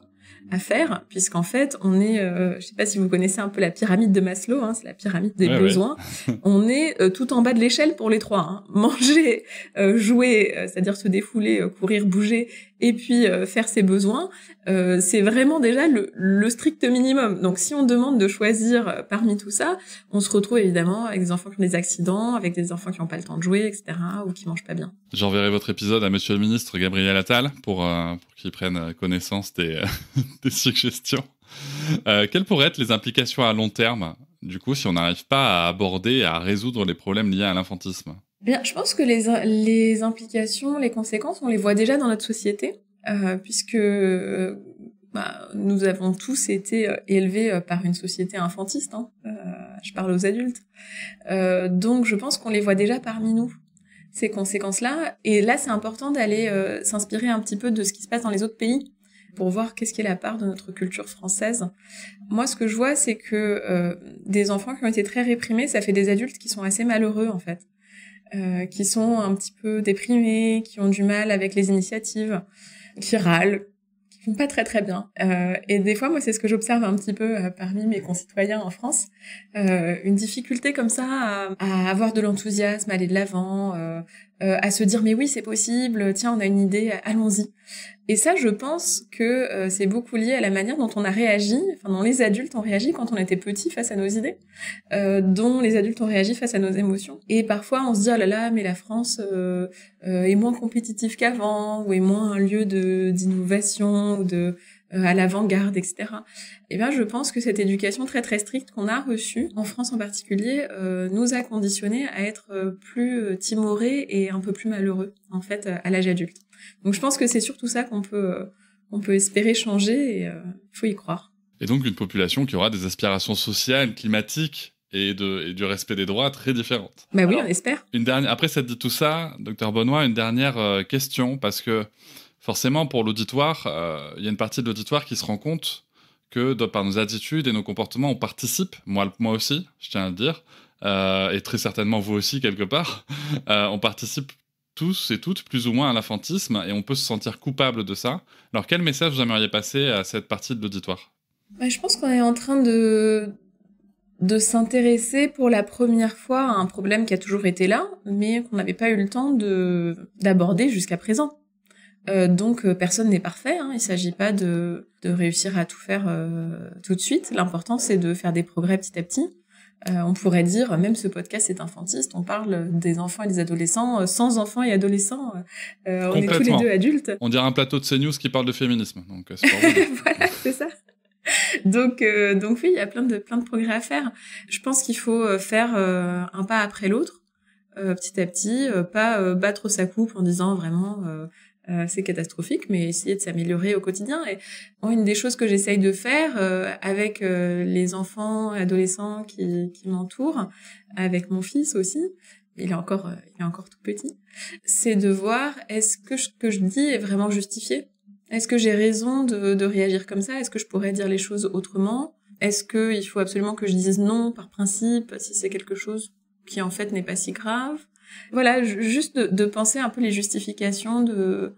à faire, puisqu'en fait, on est, je sais pas si vous connaissez un peu la pyramide de Maslow, hein, c'est la pyramide des besoins. Ouais. On est tout en bas de l'échelle pour les trois. Hein. Manger, jouer, c'est-à-dire se défouler, courir, bouger, et puis faire ses besoins, c'est vraiment déjà le strict minimum. Donc si on demande de choisir parmi tout ça, on se retrouve évidemment avec des enfants qui ont des accidents, avec des enfants qui n'ont pas le temps de jouer, etc., ou qui mangent pas bien. J'enverrai votre épisode à Monsieur le Ministre Gabriel Attal pour qu'il prenne connaissance des suggestions. Quelles pourraient être les implications à long terme, du coup, si on n'arrive pas à aborder et à résoudre les problèmes liés à l'infantisme ? Bien, je pense que les implications, les conséquences, on les voit déjà dans notre société, puisque nous avons tous été élevés par une société infantiste. Hein, je parle aux adultes. Donc, je pense qu'on les voit déjà parmi nous, ces conséquences-là. Et là, c'est important d'aller s'inspirer un petit peu de ce qui se passe dans les autres pays pour voir qu'est-ce qui est la part de notre culture française. Moi, ce que je vois, c'est que des enfants qui ont été très réprimés, ça fait des adultes qui sont assez malheureux, en fait. Qui sont un petit peu déprimés, qui ont du mal avec les initiatives, qui râlent, qui font pas très très bien. Et des fois, moi, c'est ce que j'observe un petit peu parmi mes concitoyens en France, une difficulté comme ça à avoir de l'enthousiasme, à aller de l'avant, à se dire mais oui, c'est possible, tiens, on a une idée, allons-y. Et ça, je pense que c'est beaucoup lié à la manière dont on a réagi, enfin dont les adultes ont réagi quand on était petits face à nos idées, dont les adultes ont réagi face à nos émotions. Et parfois, on se dit, oh là là, mais la France est moins compétitive qu'avant, ou est moins un lieu d'innovation, ou à l'avant-garde, etc. Eh bien, je pense que cette éducation très très stricte qu'on a reçue, en France en particulier, nous a conditionnés à être plus timorés et un peu plus malheureux, en fait, à l'âge adulte. Donc je pense que c'est surtout ça qu'on peut espérer changer, et il faut y croire. Et donc une population qui aura des aspirations sociales, climatiques et du respect des droits très différentes. Bah oui, alors, on espère. Après s'être dit tout ça, Dr Benoît, une dernière question, parce que forcément pour l'auditoire, il y a une partie de l'auditoire qui se rend compte que par nos attitudes et nos comportements, on participe, moi aussi, je tiens à le dire, et très certainement vous aussi quelque part, on participe tous et toutes plus ou moins à l'infantisme et on peut se sentir coupable de ça. Alors quel message vous aimeriez passer à cette partie de l'auditoire ? Je pense qu'on est en train de s'intéresser pour la première fois à un problème qui a toujours été là, mais qu'on n'avait pas eu le temps d'aborder jusqu'à présent. Donc personne n'est parfait, hein. Il s'agit pas de réussir à tout faire tout de suite. L'important c'est de faire des progrès petit à petit. On pourrait dire, même ce podcast est infantiste, on parle des enfants et des adolescents, sans enfants et adolescents, on est tous les deux adultes. On dirait un plateau de CNews qui parle de féminisme, donc c'est pas voilà, c'est ça. Donc oui, il y a plein de progrès à faire. Je pense qu'il faut faire un pas après l'autre, petit à petit, pas battre sa coupe en disant vraiment c'est catastrophique, mais essayer de s'améliorer au quotidien. Et une des choses que j'essaye de faire avec les enfants et adolescents qui m'entourent, avec mon fils aussi, il est encore tout petit, c'est de voir est-ce que ce que je dis est vraiment justifié ? Est-ce que j'ai raison de réagir comme ça ? Est-ce que je pourrais dire les choses autrement ? Est-ce qu'il faut absolument que je dise non par principe si c'est quelque chose qui en fait n'est pas si grave ? Voilà, juste de penser un peu les justifications de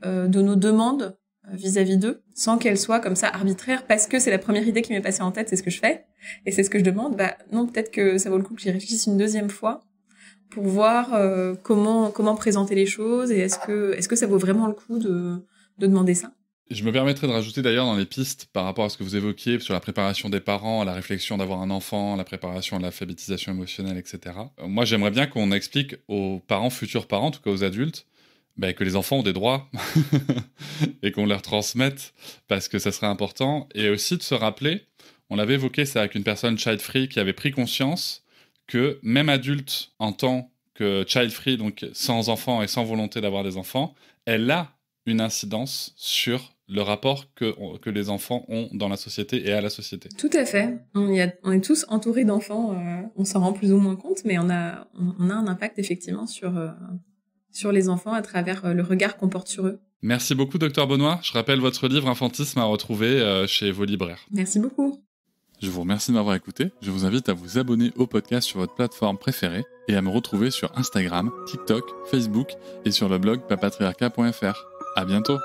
nos demandes vis-à-vis d'eux, sans qu'elles soient comme ça arbitraires, parce que c'est la première idée qui m'est passée en tête, c'est ce que je fais, et c'est ce que je demande. Non, peut-être que ça vaut le coup que j'y réfléchisse une deuxième fois pour voir comment présenter les choses, et est-ce que ça vaut vraiment le coup de demander ça. Je me permettrai de rajouter d'ailleurs dans les pistes par rapport à ce que vous évoquiez sur la préparation des parents, la réflexion d'avoir un enfant, la préparation à l'alphabétisation émotionnelle, etc. Moi, j'aimerais bien qu'on explique aux parents, futurs parents, en tout cas aux adultes, que les enfants ont des droits et qu'on leur transmette parce que ça serait important. Et aussi de se rappeler, on l'avait évoqué ça avec une personne child-free qui avait pris conscience que même adulte en tant que child-free, donc sans enfants et sans volonté d'avoir des enfants, elle a une incidence sur le rapport que les enfants ont dans la société et à la société. Tout à fait. On est tous entourés d'enfants, on s'en rend plus ou moins compte, mais on a un impact effectivement sur les enfants à travers le regard qu'on porte sur eux. Merci beaucoup, Dr Benoît. Je rappelle votre livre Infantisme à retrouver chez vos libraires. Merci beaucoup. Je vous remercie de m'avoir écouté. Je vous invite à vous abonner au podcast sur votre plateforme préférée et à me retrouver sur Instagram, TikTok, Facebook et sur le blog papatriarca.fr. À bientôt.